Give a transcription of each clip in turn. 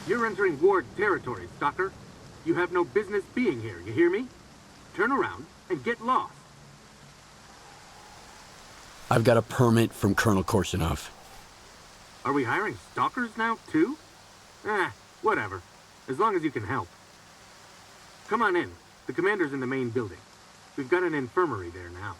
You're entering ward territory, Stalker. You have no business being here, you hear me? Turn around and get lost. I've got a permit from Colonel Korshunov. Are we hiring stalkers now, too? Whatever. As long as you can help. Come on in. The commander's in the main building. We've got an infirmary there now.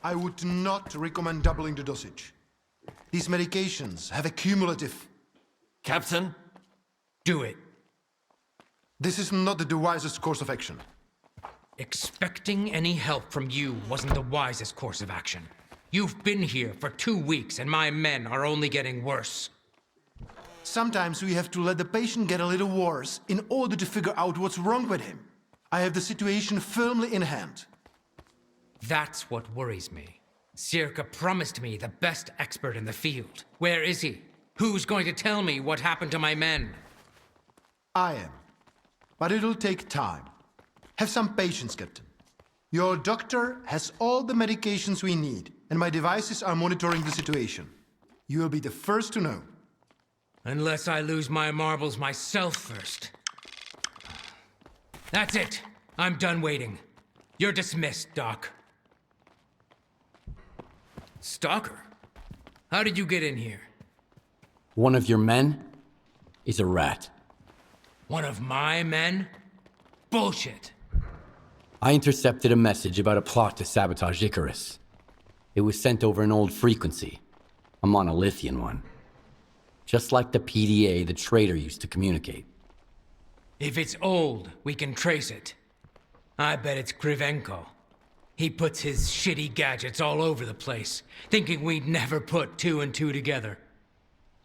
I would not recommend doubling the dosage. These medications have a cumulative... Captain? Do it. This is not the wisest course of action. Expecting any help from you wasn't the wisest course of action. You've been here for 2 weeks and my men are only getting worse. Sometimes we have to let the patient get a little worse in order to figure out what's wrong with him. I have the situation firmly in hand. That's what worries me. S.T.A.L.K.E.R promised me the best expert in the field. Where is he? Who's going to tell me what happened to my men? I am. But it'll take time. Have some patience, Captain. Your doctor has all the medications we need, and my devices are monitoring the situation. You will be the first to know. Unless I lose my marbles myself first. That's it. I'm done waiting. You're dismissed, Doc. Stalker? How did you get in here? One of your men is a rat. One of my men? Bullshit. I intercepted a message about a plot to sabotage Icarus. It was sent over an old frequency, a monolithian one. Just like the PDA the Traitor used to communicate. If it's old, we can trace it. I bet it's Krivenko. He puts his shitty gadgets all over the place, thinking we'd never put 2 and 2 together.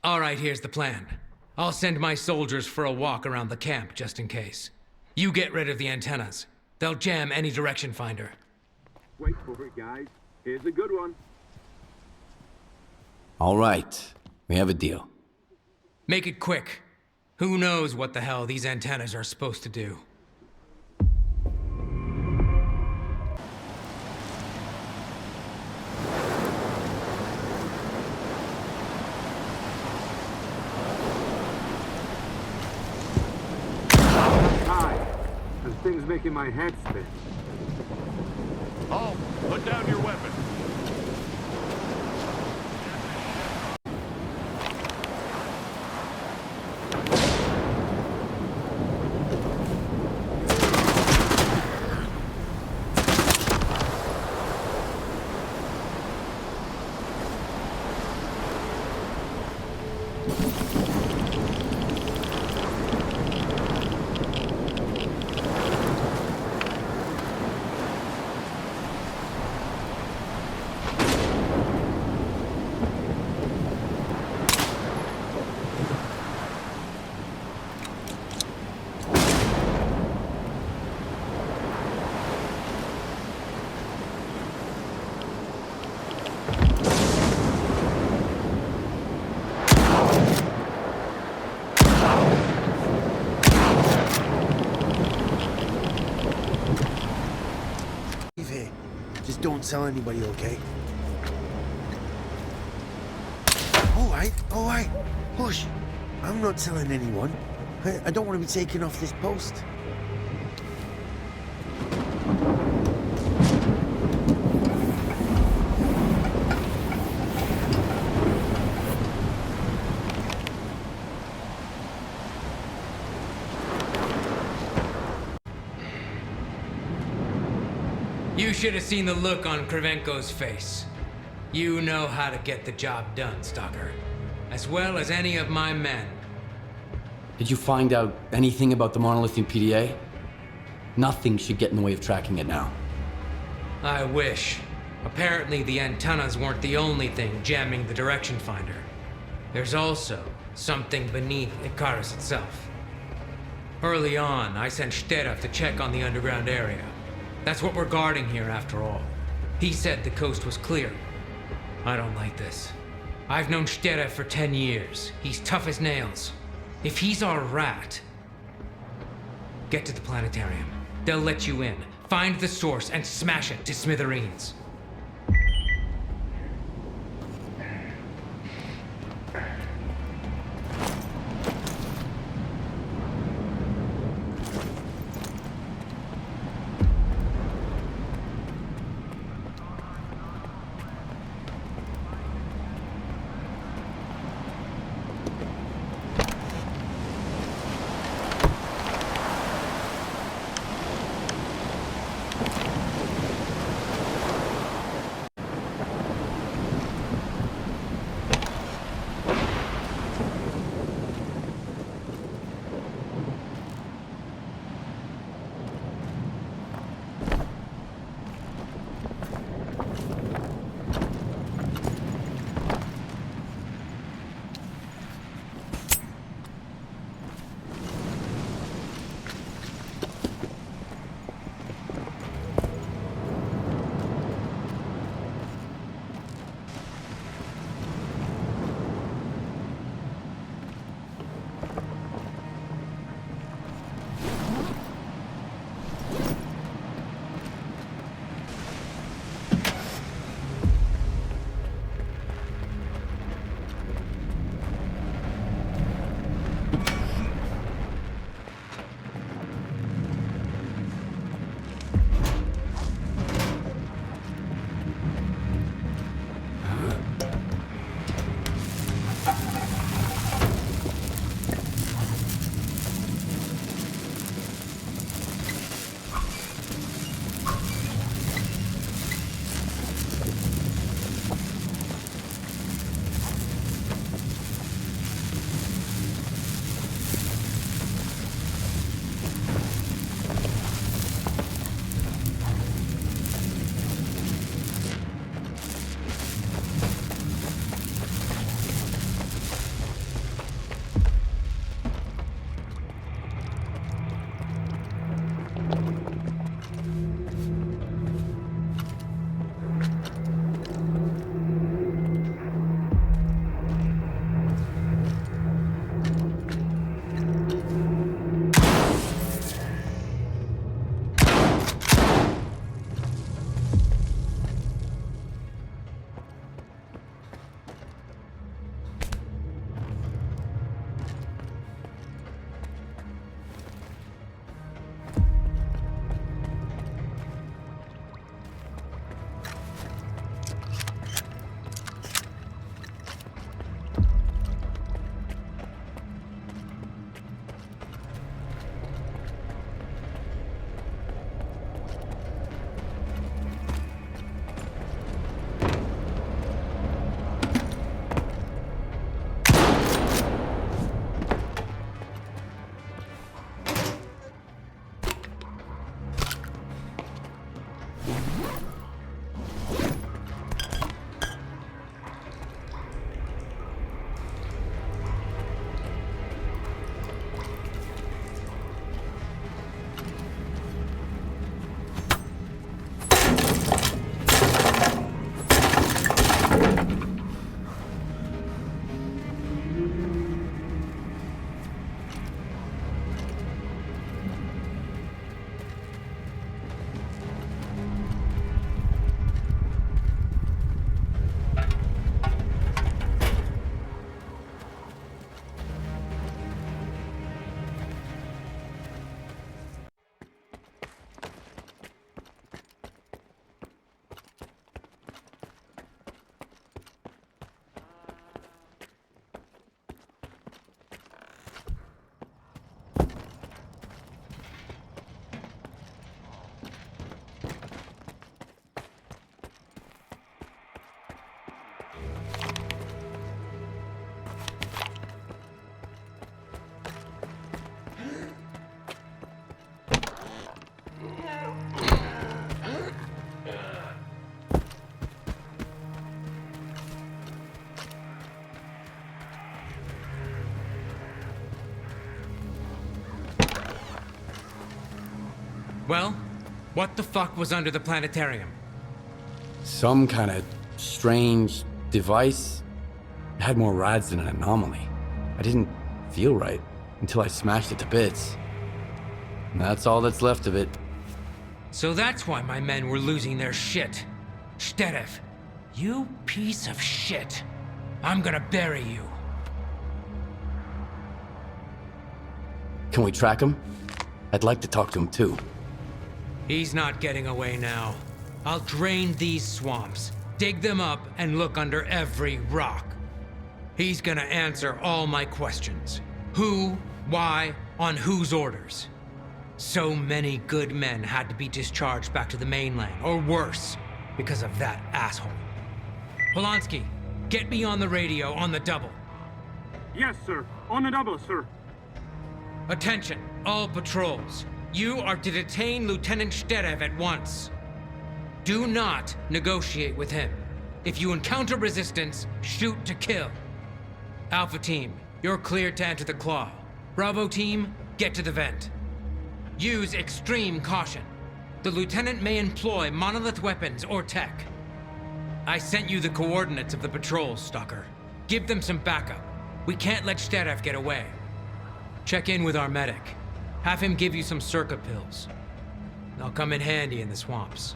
All right, here's the plan. I'll send my soldiers for a walk around the camp, just in case. You get rid of the antennas. They'll jam any direction finder. Wait for it, guys. Here's a good one. All right, we have a deal. Make it quick. Who knows what the hell these antennas are supposed to do? Thing's making my head spin. Oh, put down your weapon. Don't tell anybody, okay? All right. Hush. I'm not telling anyone. I don't want to be taken off this post. You should have seen the look on Krivenko's face. You know how to get the job done, Stalker. As well as any of my men. Did you find out anything about the monolithian PDA? Nothing should get in the way of tracking it now. I wish. Apparently the antennas weren't the only thing jamming the direction finder. There's also something beneath Icarus itself. Early on, I sent S.T.A.L.K.E.R to check on the underground area. That's what we're guarding here after all. He said the coast was clear. I don't like this. I've known S.T.A.L.K.E.R for 10 years. He's tough as nails. If he's our rat... Get to the planetarium. They'll let you in. Find the source and smash it to smithereens. Well, what the fuck was under the planetarium? Some kind of strange device. It had more rads than an anomaly. I didn't feel right until I smashed it to bits. And that's all that's left of it. So that's why my men were losing their shit. S.T.A.L.K.E.R, you piece of shit. I'm gonna bury you. Can we track him? I'd like to talk to him too. He's not getting away now. I'll drain these swamps, dig them up, and look under every rock. He's gonna answer all my questions. Who, why, on whose orders. So many good men had to be discharged back to the mainland, or worse, because of that asshole. Polanski, get me on the radio on the double. Yes, sir. On the double, sir. Attention, all patrols. You are to detain Lieutenant S.T.A.L.K.E.R at once. Do not negotiate with him. If you encounter resistance, shoot to kill. Alpha Team, you're cleared to enter the Claw. Bravo Team, get to the vent. Use extreme caution. The Lieutenant may employ monolith weapons or tech. I sent you the coordinates of the patrols, Stalker. Give them some backup. We can't let S.T.A.L.K.E.R get away. Check in with our medic. Have him give you some circa pills. They'll come in handy in the swamps.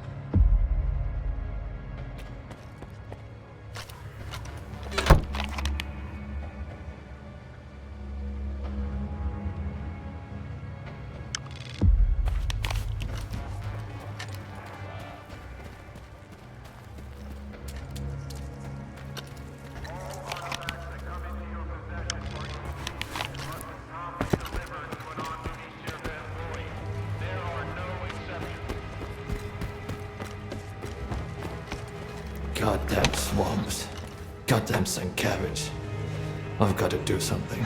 Goddamn swamps. Goddamn St. Cabbage. I've got to do something.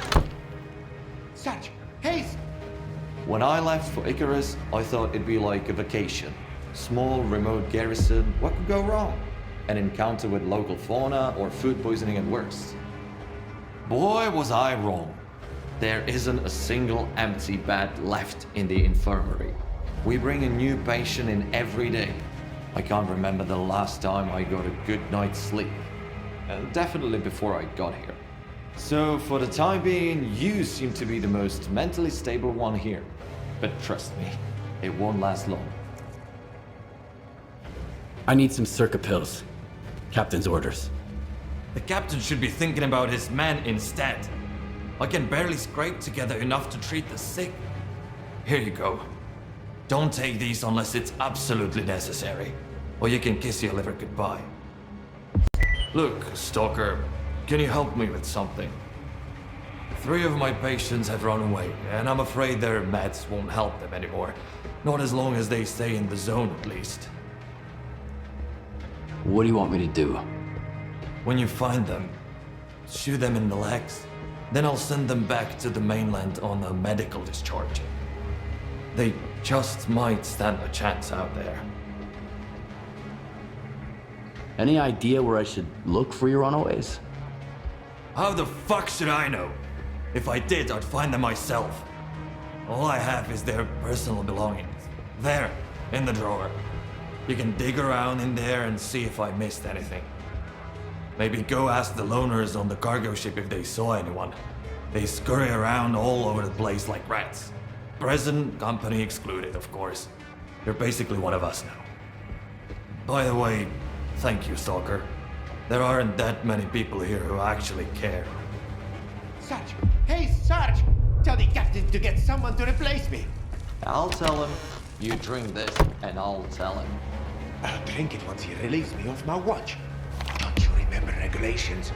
Sarge, haste! When I left for Icarus, I thought it'd be like a vacation. Small, remote garrison, what could go wrong? An encounter with local fauna or food poisoning at worst. Boy, was I wrong. There isn't a single empty bed left in the infirmary. We bring a new patient in every day. I can't remember the last time I got a good night's sleep. Definitely before I got here. So for the time being, you seem to be the most mentally stable one here. But trust me, it won't last long. I need some circa pills. Captain's orders. The captain should be thinking about his men instead. I can barely scrape together enough to treat the sick. Here you go. Don't take these unless it's absolutely necessary, or you can kiss your liver goodbye. Look, Stalker, can you help me with something? 3 of my patients have run away, and I'm afraid their meds won't help them anymore. Not as long as they stay in the zone, at least. What do you want me to do? When you find them, shoot them in the legs. Then I'll send them back to the mainland on a medical discharge. They just might stand a chance out there. Any idea where I should look for your runaways? How the fuck should I know? If I did, I'd find them myself. All I have is their personal belongings. There, in the drawer. You can dig around in there and see if I missed anything. Maybe go ask the loners on the cargo ship if they saw anyone. They scurry around all over the place like rats. Present company excluded, of course. You're basically one of us now. By the way, thank you, Stalker. There aren't that many people here who actually care. Sarge! Hey, Sarge! Tell the captain to get someone to replace me. I'll tell him. You drink this, and I'll tell him. I'll drink it once he relieves me of my watch. Don't you remember regulations?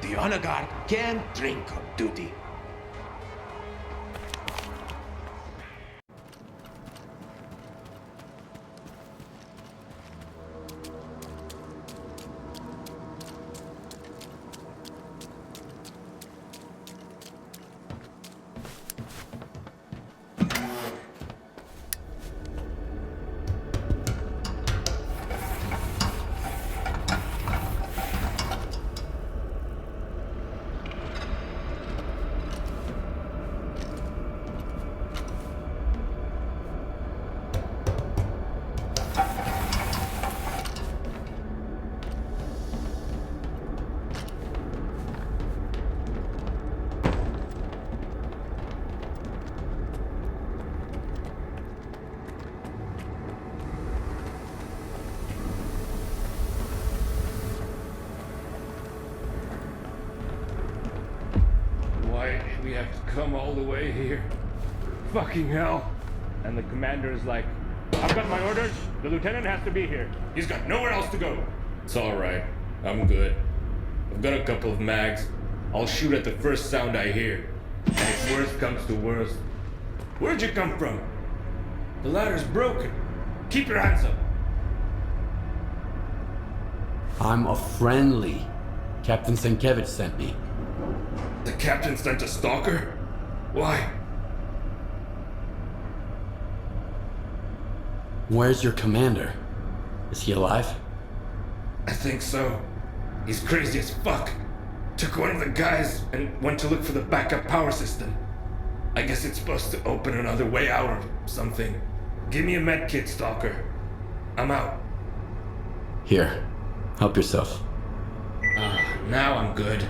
The honor guard can't drink on duty. have to come all the way here? Fucking hell. And the commander is like, I've got my orders. The lieutenant has to be here. He's got nowhere else to go. It's alright. I'm good. I've got a couple of mags. I'll shoot at the first sound I hear. And if worst comes to worst, where'd you come from? The ladder's broken. Keep your hands up. I'm a friendly. Captain Sienkiewicz sent me. The captain sent a stalker? Why? Where's your commander? Is he alive? I think so. He's crazy as fuck. Took one of the guys and went to look for the backup power system. I guess it's supposed to open another way out or something. Give me a med kit, Stalker. I'm out. Here, help yourself. Now I'm good.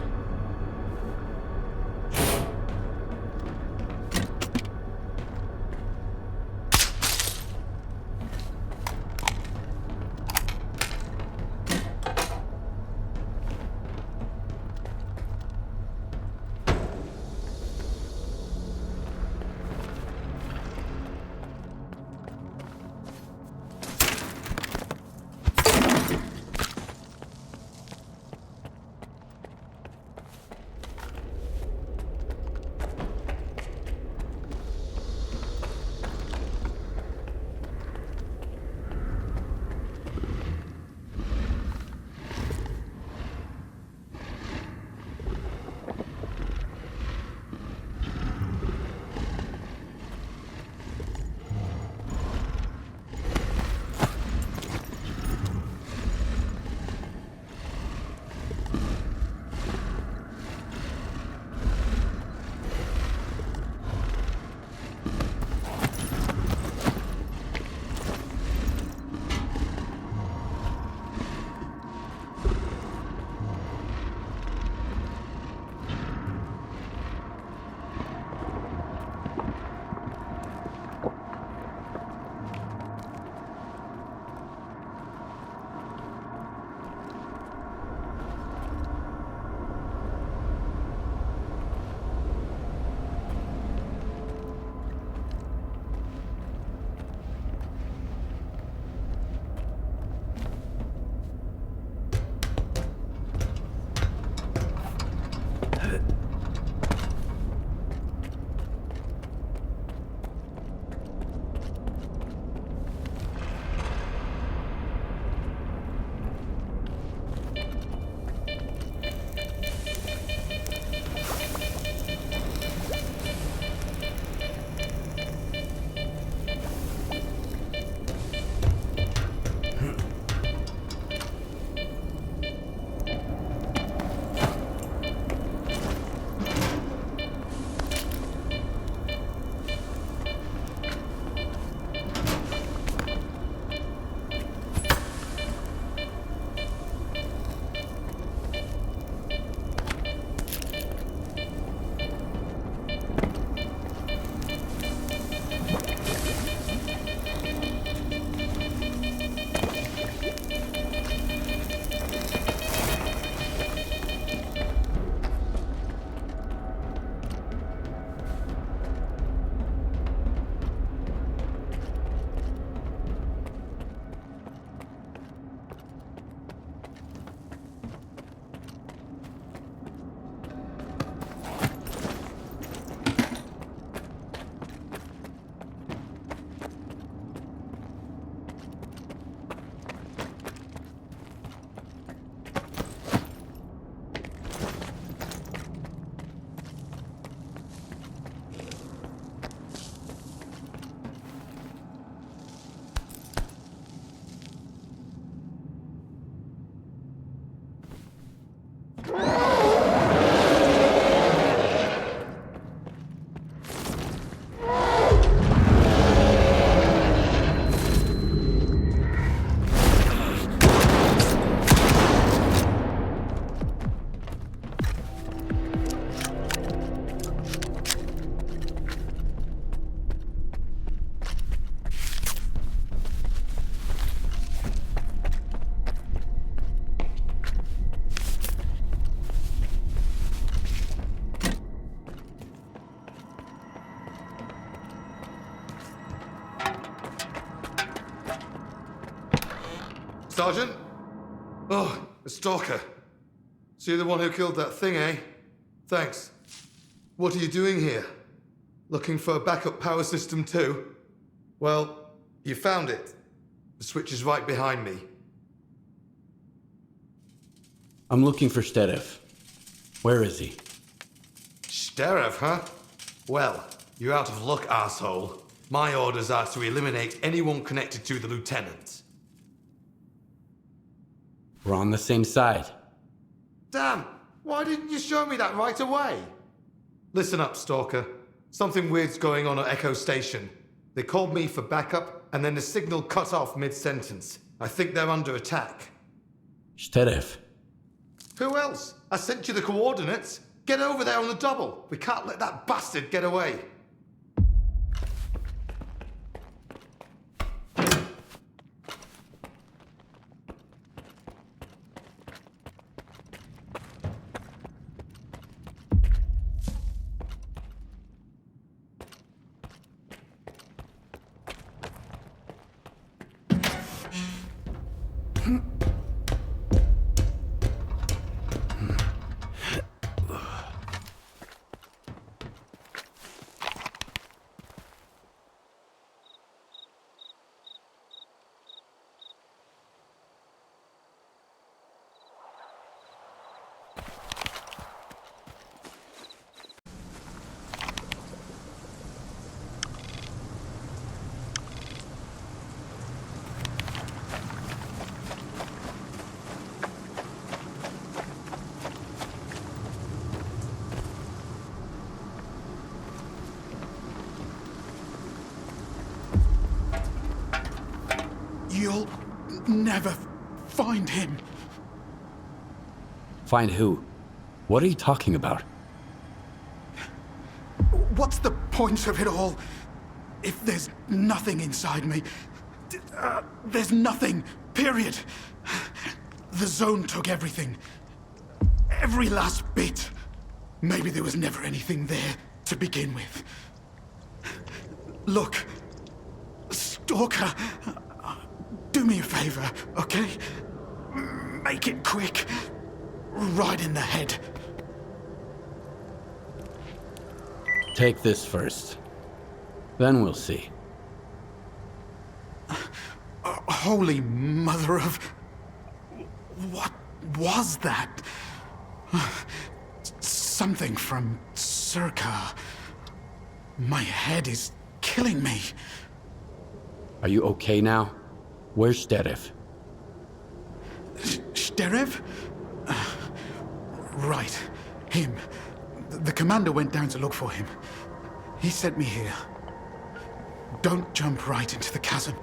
Sergeant? Oh, a stalker. So you're the one who killed that thing, eh? Thanks. What are you doing here? Looking for a backup power system too? Well, you found it. The switch is right behind me. I'm looking for S.T.A.L.K.E.R. Where is he? S.T.A.L.K.E.R, huh? Well, you're out of luck, asshole. My orders are to eliminate anyone connected to the lieutenant. We're on the same side. Damn! Why didn't you show me that right away? Listen up, Stalker. Something weird's going on at Echo Station. They called me for backup, and then the signal cut off mid-sentence. I think they're under attack. S.T.A.L.K.E.R. Who else? I sent you the coordinates. Get over there on the double. We can't let that bastard get away. You'll never find him. Find who? What are you talking about? What's the point of it all? If there's nothing inside me, there's nothing, period. The zone took everything. Every last bit. Maybe there was never anything there to begin with. Look, Stalker, do me a favor, okay? Make it quick. Right in the head. Take this first. Then we'll see. Holy mother of... What was that? Something from S.T.A.L.K.E.R. My head is killing me. Are you okay now? Where's S.T.A.L.K.E.R.? S.T.A.L.K.E.R? Right. Him. The commander went down to look for him. He sent me here. Don't jump right into the chasm.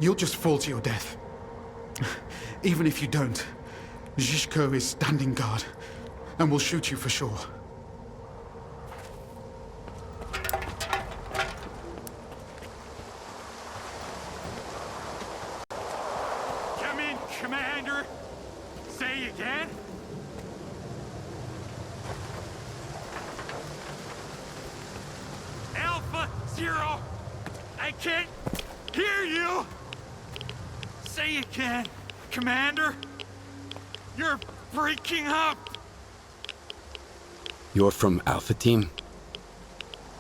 You'll just fall to your death. Even if you don't, Zhishko is standing guard and will shoot you for sure. Come in, Commander. Say again? Alpha Zero, I can't hear you. Say again, Commander. You're breaking up. You're from Alpha Team?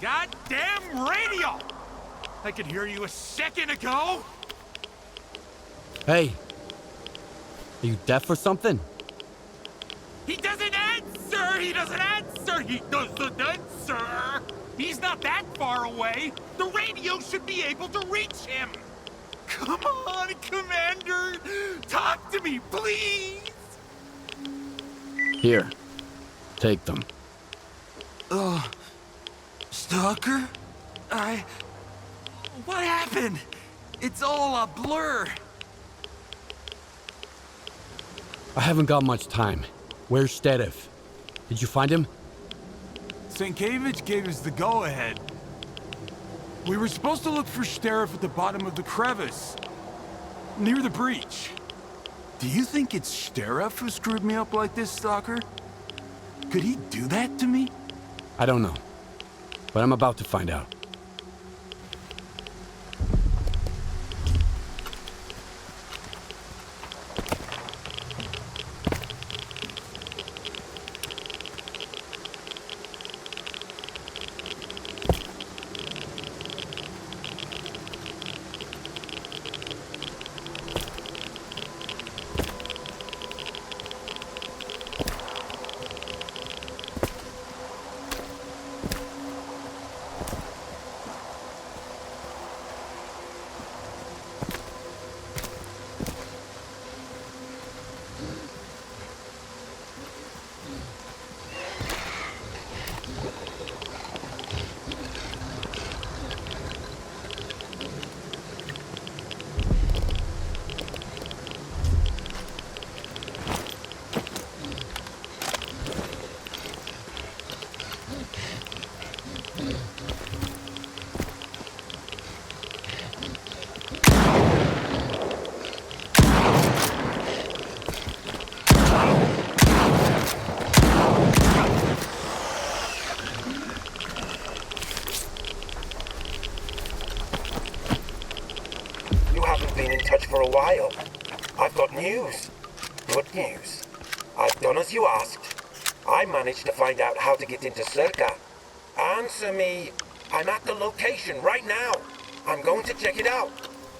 Goddamn radio! I could hear you a second ago. Hey! Are you deaf or something? He doesn't answer! He doesn't answer! He doesn't answer! He's not that far away! The radio should be able to reach him! Come on, Commander! Talk to me, please! Here. Take them. Stalker? What happened? It's all a blur. I haven't got much time. Where's S.T.A.L.K.E.R? Did you find him? Sienkiewicz gave us the go-ahead. We were supposed to look for S.T.A.L.K.E.R at the bottom of the crevice, near the breach. Do you think it's S.T.A.L.K.E.R who screwed me up like this, Stalker? Could he do that to me? I don't know. But I'm about to find out. been in touch for a while. I've got news. Good news. I've done as you asked. I managed to find out how to get into S.T.A.L.K.E.R. Answer me. I'm at the location right now. I'm going to check it out.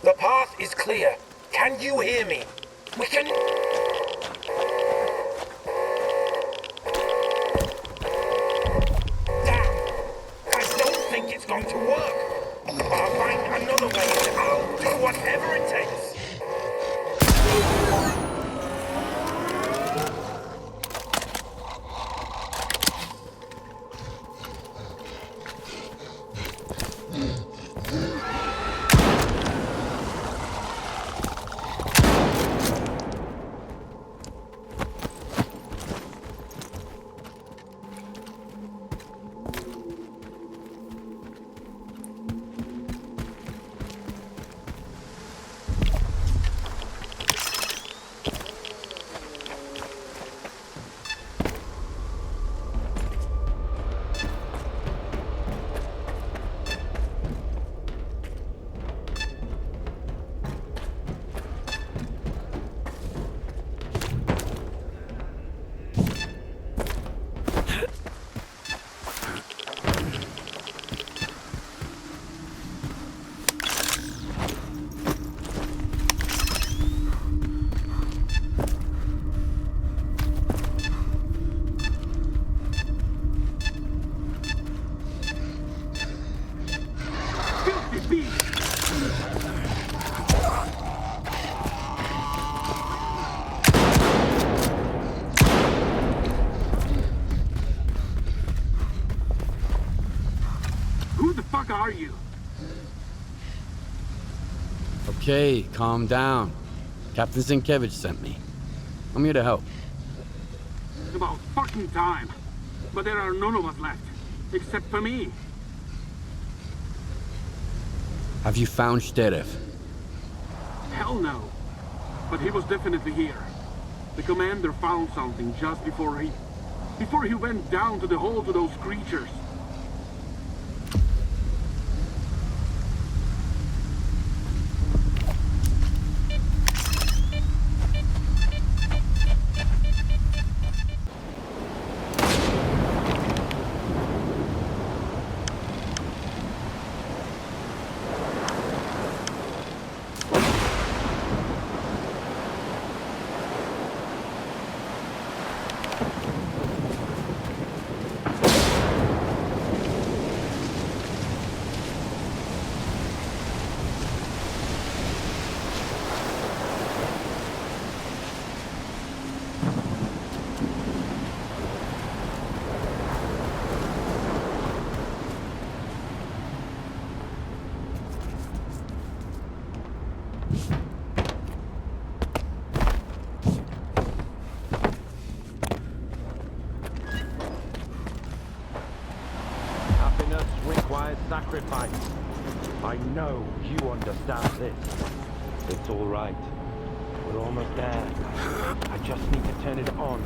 The path is clear. Can you hear me? We can... Damn! I don't think it's going to work. I'll find another way and I'll do whatever it takes. Are you? Okay, calm down. Captain S.T.A.L.K.E.R sent me. I'm here to help. It's about fucking time. But there are none of us left. Except for me. Have you found S.T.A.L.K.E.R? Hell no. But he was definitely here. The commander found something just before he went down to the hole to those creatures. Sacrifice. I know you understand this. It's all right. We're almost there. I just need to turn it on.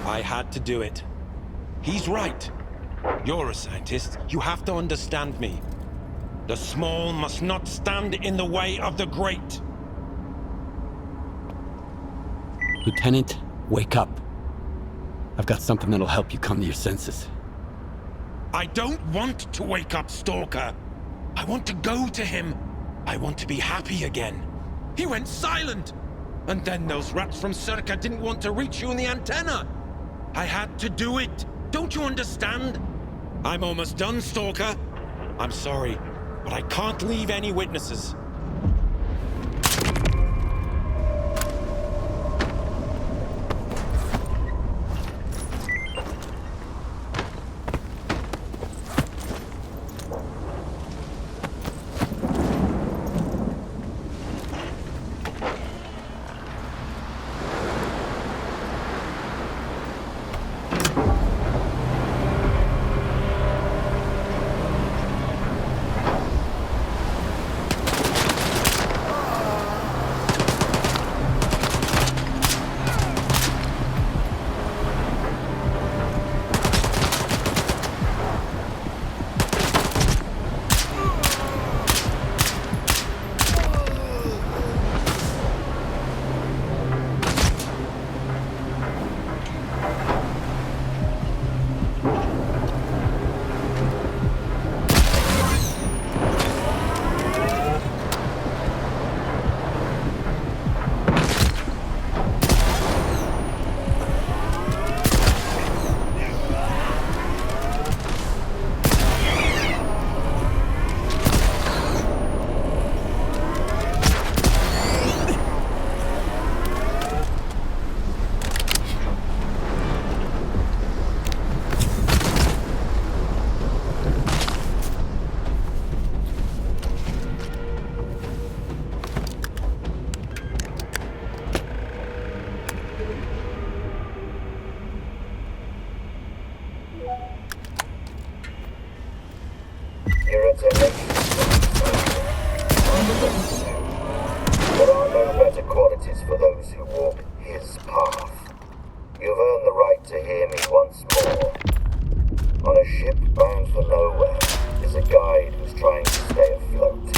I had to do it. He's right. You're a scientist. You have to understand me. The small must not stand in the way of the great. Lieutenant, wake up. I've got something that'll help you come to your senses. I don't want to wake up S.T.A.L.K.E.R. I want to go to him. I want to be happy again. He went silent. And then those rats from S.T.A.L.K.E.R didn't want to reach you in the antenna. I had to do it. Don't you understand? I'm almost done, S.T.A.L.K.E.R. I'm sorry, but I can't leave any witnesses. those who walk his path. You've earned the right to hear me once more. On a ship bound for nowhere is a guide who's trying to stay afloat.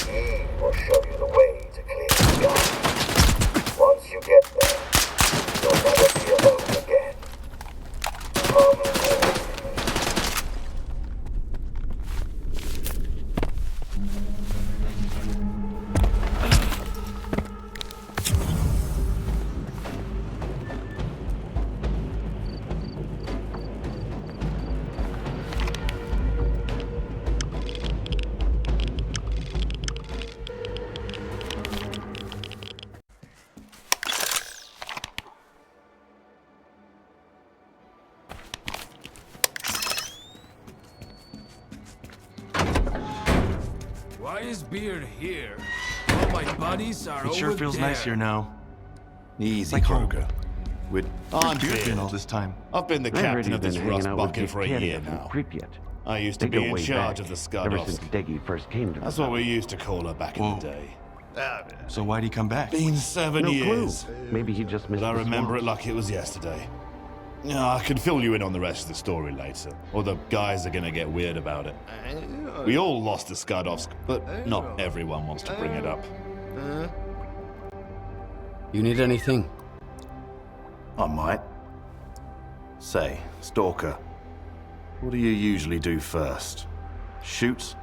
He will show you the way to clear the sky. Once you get there, you'll never be alone again. Come with me. Why is Beard here? All my buddies are It sure over feels there. nice here now. Easy, Like home. Kroger. With Where's Beard Beard been all this time? I've been the I heard captain he's of this been rust hanging out with bucket for a year Pripyat now. Pripyat. I used to They be go in way charge back, of the ever Skadovsk. since Deggy first came to That's the what we valley. used to call her back in the day. So why'd he come back? Been 7 No years. clue. Maybe he just missed But I the remember it swamps. like it was yesterday. Yeah, I can fill you in on the rest of the story later, or the guys are gonna get weird about it. We all lost to Skadovsk, but not everyone wants to bring it up. You need anything? I might. Say, Stalker, what do you usually do first? Shoot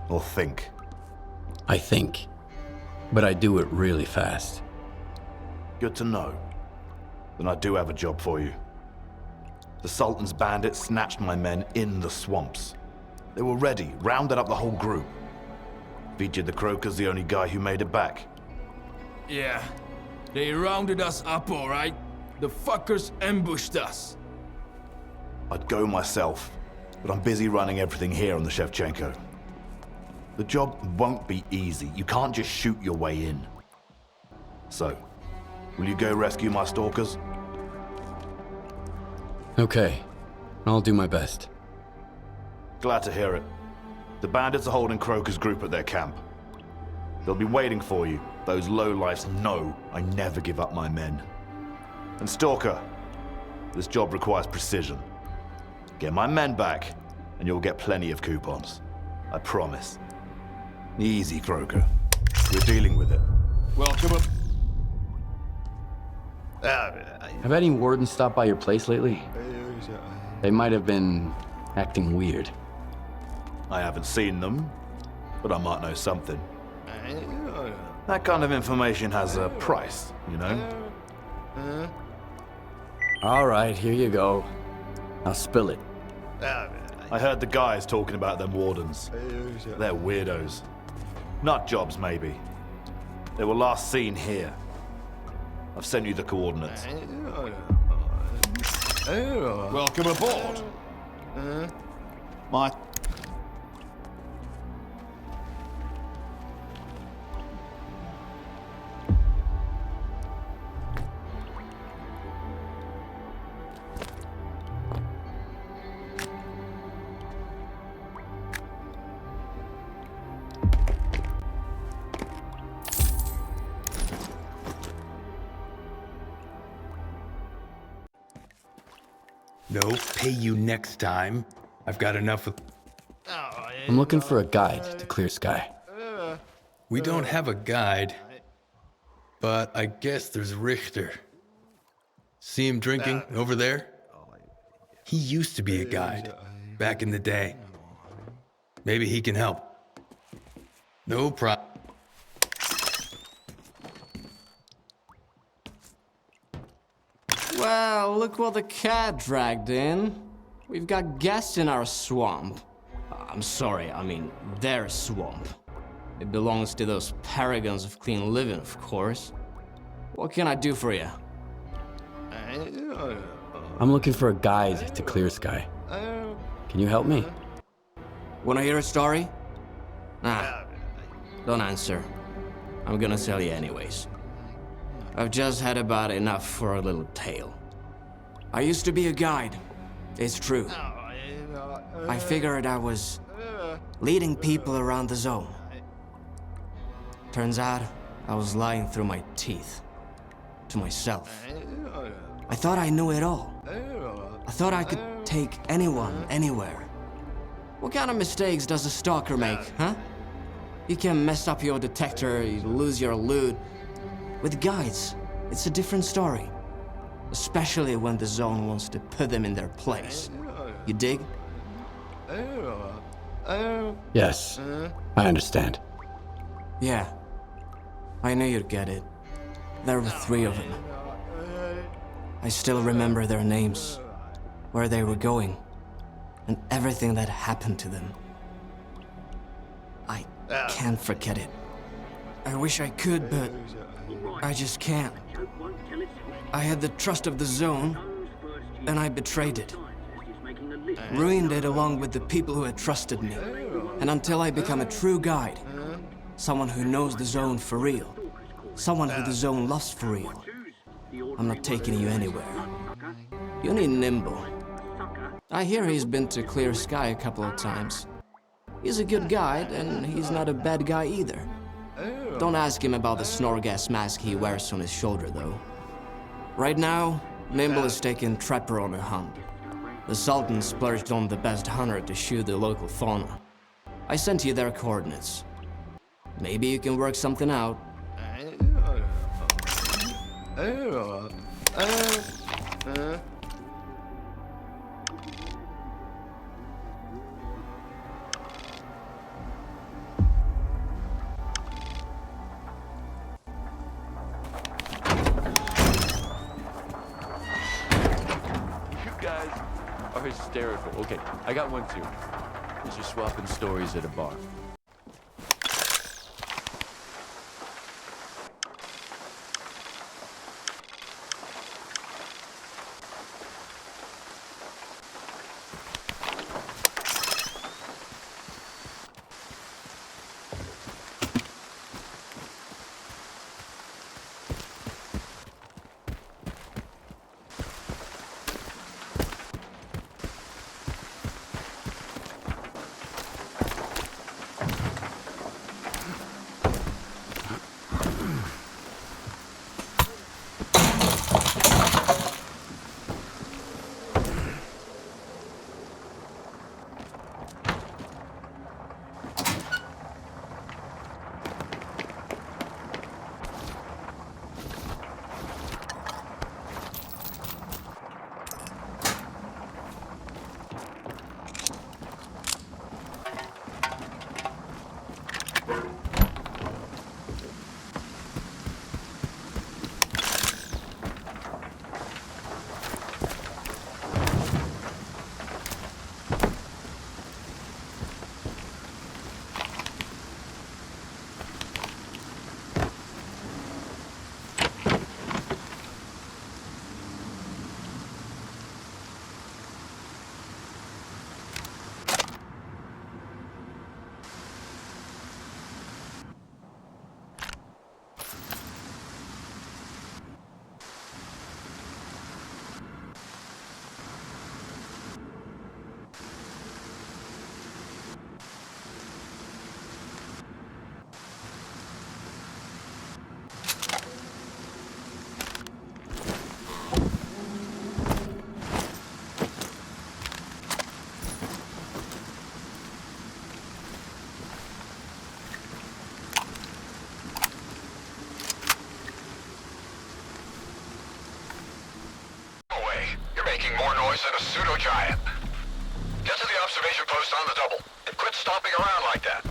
or think? I think. But I do it really fast. Good to know. Then I do have a job for you. The Sultan's bandits snatched my men in the swamps. They were ready, rounded up the whole group. Featured the Croaker's the only guy who made it back. Yeah, they rounded us up all right. The fuckers ambushed us. I'd go myself, but I'm busy running everything here on the Shevchenko. The job won't be easy. You can't just shoot your way in. So, will you go rescue my stalkers? Okay. I'll do my best. Glad to hear it. The bandits are holding Croker's group at their camp. They'll be waiting for you. Those lowlifes know I never give up my men. And Stalker, this job requires precision. Get my men back, and you'll get plenty of coupons. I promise. Easy, Croker. We're dealing with it. Welcome up. Have any wardens stopped by your place lately? They might have been acting weird. I haven't seen them, but I might know something. That kind of information has a price, you know? All right, here you go. Now spill it. I heard the guys talking about them wardens. They're weirdos. Nut jobs, maybe. They were last seen here. I've sent you the coordinates. Welcome aboard. My... No, pay you next time. I've got enough of... I'm looking for a guide to Clear Sky. We don't have a guide, but I guess there's Richter. See him drinking over there? He used to be a guide, back in the day. Maybe he can help. No problem. Well, look what the cat dragged in. We've got guests in our swamp. I'm sorry, I mean their swamp. It belongs to those paragons of clean living, of course. What can I do for you? I'm looking for a guide to Clear Sky. Can you help me? Wanna hear a story? Nah, don't answer. I'm gonna tell you anyways. I've just had about enough for a little tale. I used to be a guide. It's true. I figured I was leading people around the zone. Turns out I was lying through my teeth. to myself. I thought I knew it all. I thought I could take anyone, anywhere. What kind of mistakes does a stalker make, huh? You can mess up your detector, you lose your loot. With guides, it's a different story. Especially when the zone wants to put them in their place. You dig? Yes, I understand. Yeah. I knew you'd get it. There were 3 of them. I still remember their names, where they were going, and everything that happened to them. I can't forget it. I wish I could, but I just can't. I had the trust of the zone, and I betrayed it. Ruined it along with the people who had trusted me. And until I become a true guide, someone who knows the zone for real, someone who the zone loves for real, I'm not taking you anywhere. You need Nimble. I hear he's been to Clear Sky a couple of times. He's a good guide, and he's not a bad guy either. Don't ask him about the Snorgas mask he wears on his shoulder, though. Right now, Nimble is taking Traitor on a hunt. The Sultan splurged on the best hunter to shoot the local fauna. I sent you their coordinates. Maybe you can work something out. Are hysterical. Okay, I got one too. Is you're swapping stories at a bar. More noise than a pseudo-giant. Get to the observation post on the double, and quit stomping around like that.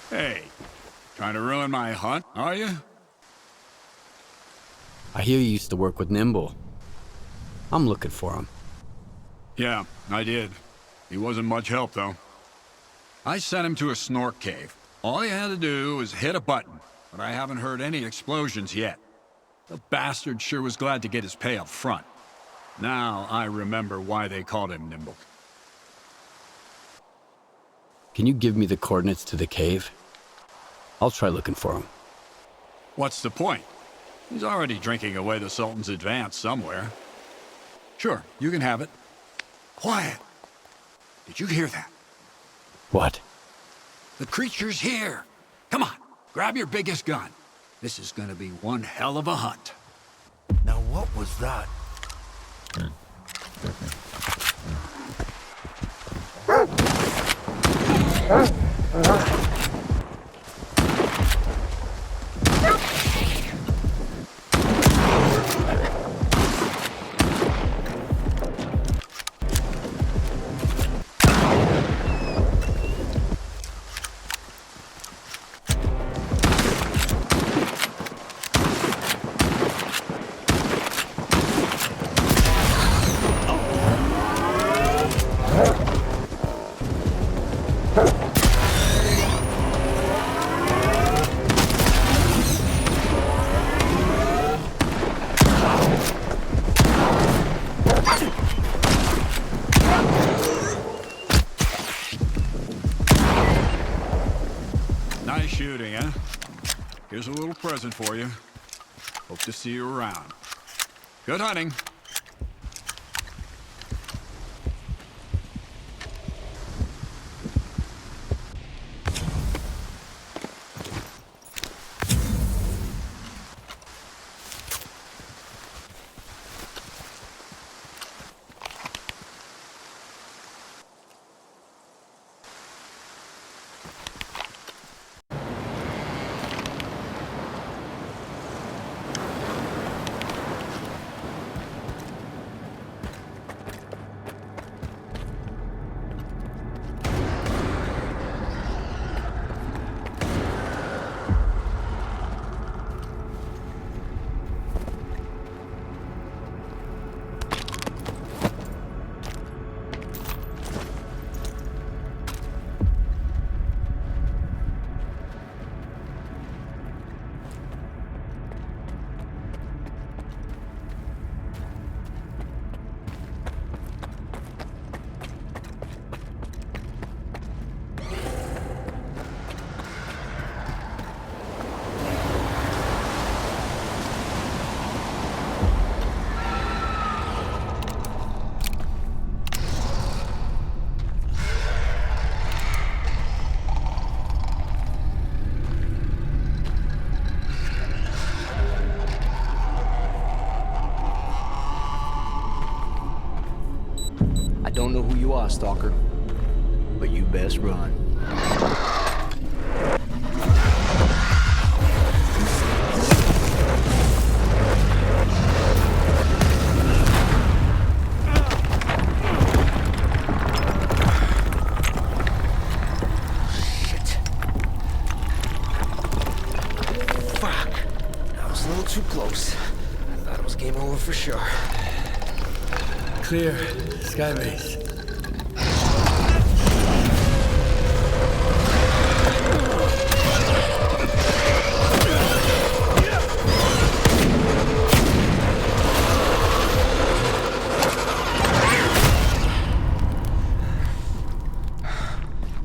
Hey, trying to ruin my hunt, are you? I hear you used to work with Nimble. I'm looking for him. Yeah, I did. He wasn't much help, though. I sent him to a snork cave. All he had to do was hit a button, but I haven't heard any explosions yet. The bastard sure was glad to get his pay up front. Now I remember why they called him Nimble. Can you give me the coordinates to the cave? I'll try looking for him. What's the point? He's already drinking away the Sultan's advance somewhere. Sure, you can have it. Quiet! Did you hear that? What? The creature's here! Come on, grab your biggest gun. This is gonna be one hell of a hunt. Now what was that? Nice shooting, huh? Here's a little present for you. Hope to see you around. Good hunting. I don't know who you are, Stalker, but you best run. Shit. Fuck. That was a little too close. I thought it was game over for sure. Clear. Skybase.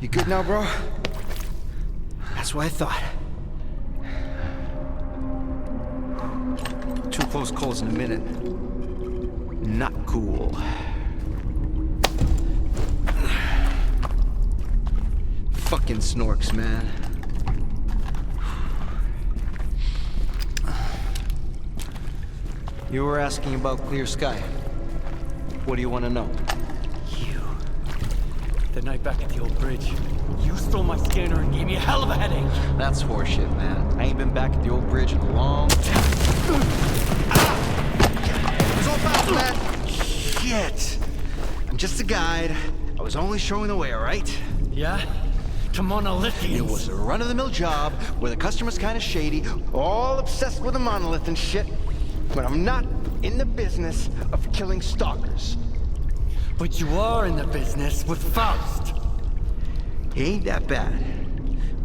You good now, bro? That's what I thought. Two close calls in a minute. Not cool. Fucking snorks, man. You were asking about clear sky. What do you want to know? The night back at the old bridge, you stole my scanner and gave me a hell of a headache. That's horseshit, man. I ain't been back at the old bridge in a long time. It's all fast, man. Shit. I'm just a guide. I was only showing the way, all right? Yeah? To monolithians. It was a run-of-the-mill job where the customer's kind of shady, all obsessed with a monolith and shit. But I'm not in the business of killing stalkers. But you are in the business with Faust. He ain't that bad.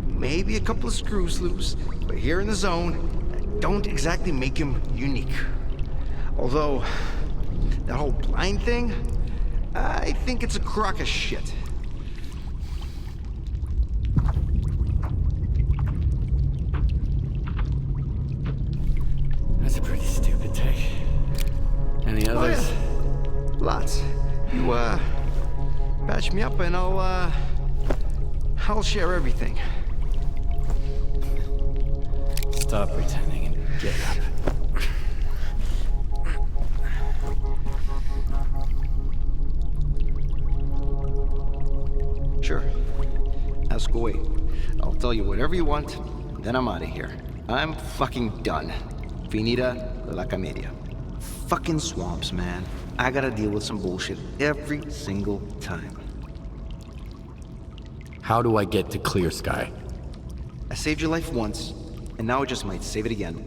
Maybe a couple of screws loose, but here in the zone, don't exactly make him unique. Although, that whole blind thing, I think it's a crock of shit. That's a pretty stupid take. Any others? Oh, yeah. Lots. You, patch me up and I'll share everything. Stop pretending and get up. Sure. Ask away. I'll tell you whatever you want, then I'm out of here. I'm fucking done. Finita la comedia. Fucking swamps, man. I gotta deal with some bullshit every single time. How do I get to Clear Sky? I saved your life once, and now I just might save it again.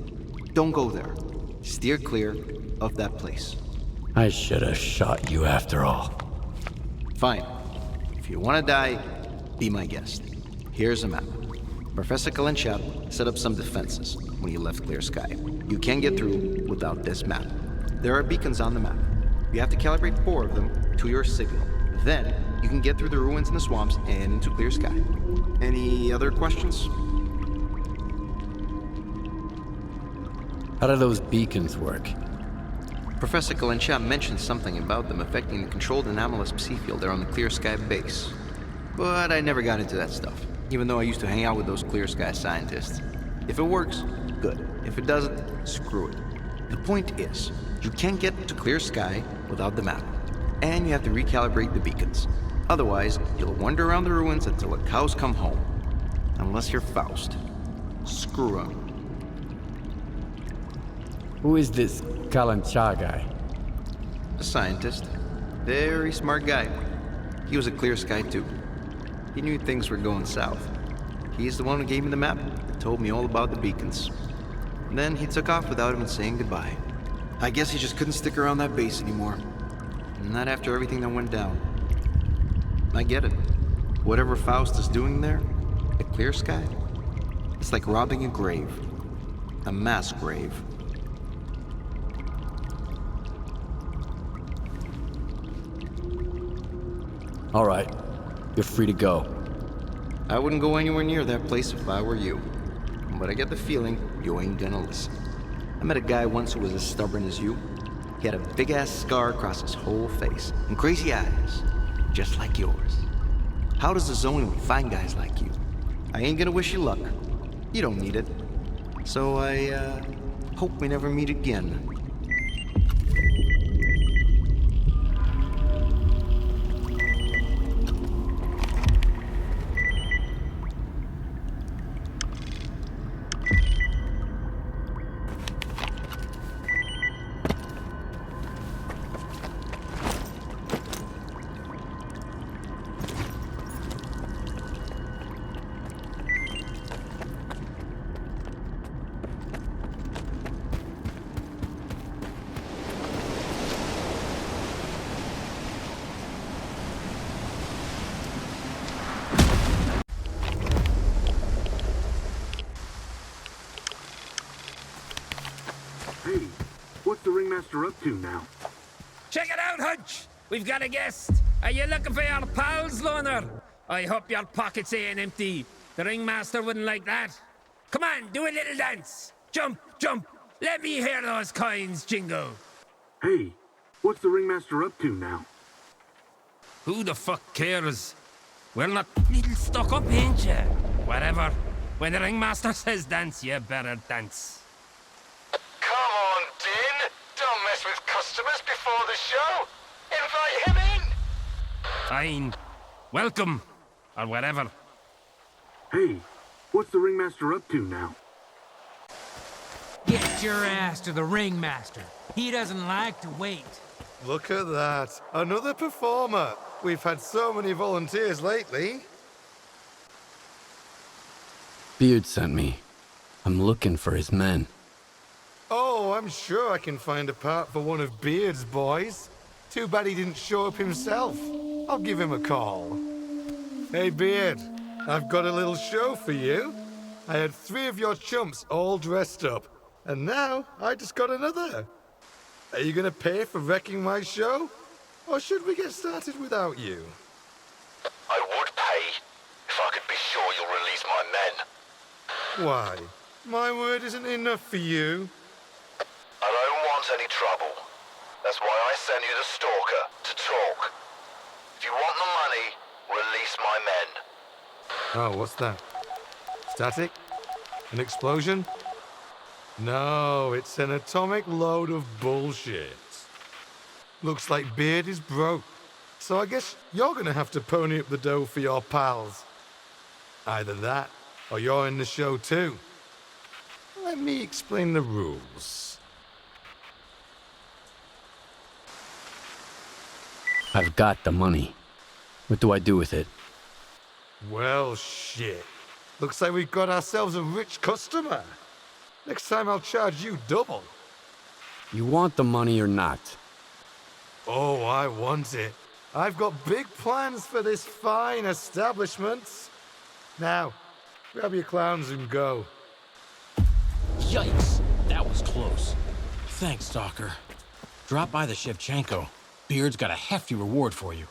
Don't go there. Steer clear of that place. I should have shot you after all. Fine. If you want to die, be my guest. Here's a map. Professor Kalenchap set up some defenses when he left Clear Sky. You can't get through without this map. There are beacons on the map. You have to calibrate 4 of them to your signal. Then, you can get through the ruins in the swamps and into Clear Sky. Any other questions? How do those beacons work? Professor Kalenchap mentioned something about them affecting the controlled anomalous psi field there on the Clear Sky base. But I never got into that stuff, even though I used to hang out with those Clear Sky scientists. If it works, good. If it doesn't, screw it. The point is, you can't get to Clear Sky without the map, and you have to recalibrate the beacons. Otherwise, you'll wander around the ruins until the cows come home. Unless you're Faust. Screw 'em. Who is this Kalancha guy? A scientist. Very smart guy. He was at Clear Sky too. He knew things were going south. He's the one who gave me the map and told me all about the beacons. And then he took off without even saying goodbye. I guess he just couldn't stick around that base anymore. Not after everything that went down. I get it. Whatever Faust is doing there, at Clear Sky, it's like robbing a grave. A mass grave. All right, you're free to go. I wouldn't go anywhere near that place if I were you. But I get the feeling you ain't gonna listen. I met a guy once who was as stubborn as you. He had a big-ass scar across his whole face, and crazy eyes, just like yours. How does the zone even find guys like you? I ain't gonna wish you luck. You don't need it. So I, hope we never meet again. Hey, what's the ringmaster up to now? Check it out, Hutch! We've got a guest. Are you looking for your pals, Loner? I hope your pockets ain't empty. The ringmaster wouldn't like that. Come on, do a little dance. Jump, jump. Let me hear those coins jingle. Hey, what's the ringmaster up to now? Who the fuck cares? We're not little stuck up, ain't you? Whatever. When the ringmaster says dance, you better dance. Come on, Din. Don't mess with customers before the show. Invite him in. Fine. Welcome. Or whatever. Hey, what's the ringmaster up to now? Get your ass to the ringmaster. He doesn't like to wait. Look at that. Another performer. We've had so many volunteers lately. Beard sent me. I'm looking for his men. Oh, I'm sure I can find a part for one of Beard's boys. Too bad he didn't show up himself. I'll give him a call. Hey, Beard, I've got a little show for you. I had 3 of your chumps all dressed up, and now I just got another. Are you gonna pay for wrecking my show? Or should we get started without you? I would pay if I could be sure you'll release my men. Why? My word isn't enough for you. I don't want any trouble. That's why I sent you the Stalker to talk. If you want the money, release my men. Oh, what's that? Static? An explosion? No, it's an atomic load of bullshit. Looks like Beard is broke, so I guess you're gonna have to pony up the dough for your pals. Either that, or you're in the show too. Let me explain the rules. I've got the money. What do I do with it? Well, shit. Looks like we've got ourselves a rich customer. Next time I'll charge you double. You want the money or not? Oh, I want it. I've got big plans for this fine establishment. Now, grab your clowns and go. Yikes! That was close. Thanks, Stalker. Drop by the Shevchenko. Beard's got a hefty reward for you.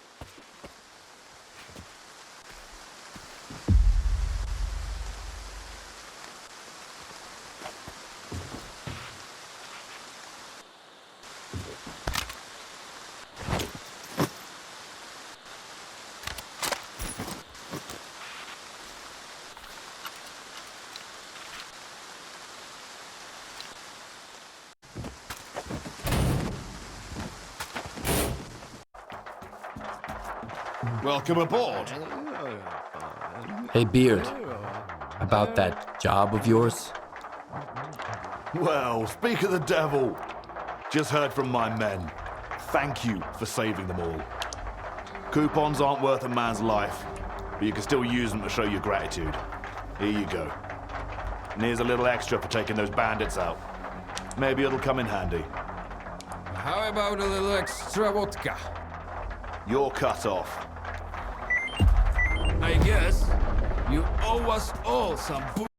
Welcome aboard. Hey, Beard. About that job of yours? Well, speak of the devil. Just heard from my men. Thank you for saving them all. Coupons aren't worth a man's life, but you can still use them to show your gratitude. Here you go. And here's a little extra for taking those bandits out. Maybe it'll come in handy. How about a little extra vodka? You're cut off. I guess you owe us all some